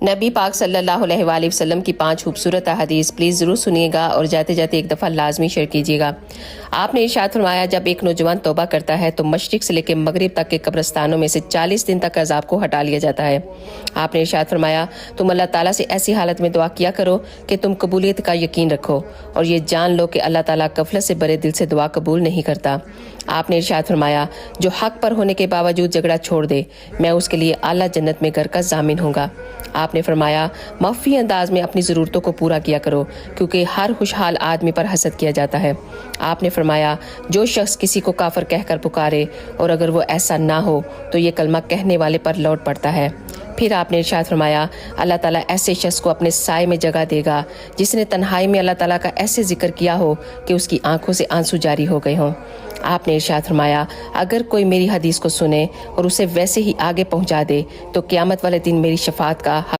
نبی پاک صلی اللہ علیہ وآلہ وسلم کی 5 خوبصورت احادیث پلیز ضرور سنیے گا اور جاتے جاتے ایک دفعہ لازمی شیئر کیجیے گا۔ آپ نے ارشاد فرمایا جب ایک نوجوان توبہ کرتا ہے تو مشرق سے لے کے مغرب تک کے قبرستانوں میں سے 40 دن تک عذاب کو ہٹا لیا جاتا ہے۔ آپ نے ارشاد فرمایا تم اللہ تعالیٰ سے ایسی حالت میں دعا کیا کرو کہ تم قبولیت کا یقین رکھو اور یہ جان لو کہ اللہ تعالیٰ غفلت سے بڑے دل سے دعا قبول نہیں کرتا۔ آپ نے ارشاد فرمایا جو حق پر ہونے کے باوجود جھگڑا چھوڑ دے میں اس کے لیے اعلیٰ جنت میں گھر کا ضامن ہوں گا۔ آپ نے فرمایا مخفی انداز میں اپنی ضرورتوں کو پورا کیا کرو کیونکہ ہر خوشحال آدمی پر حسد کیا جاتا ہے۔ آپ نے فرمایا جو شخص کسی کو کافر کہہ کر پکارے اور اگر وہ ایسا نہ ہو تو یہ کلمہ کہنے والے پر لوٹ پڑتا ہے۔ پھر آپ نے ارشاد فرمایا اللہ تعالیٰ ایسے شخص کو اپنے سائے میں جگہ دے گا جس نے تنہائی میں اللہ تعالیٰ کا ایسے ذکر کیا ہو کہ اس کی آنکھوں سے آنسو جاری ہو گئے ہوں۔ آپ نے ارشاد فرمایا اگر کوئی میری حدیث کو سنے اور اسے ویسے ہی آگے پہنچا دے تو قیامت والے دن میری شفاعت کا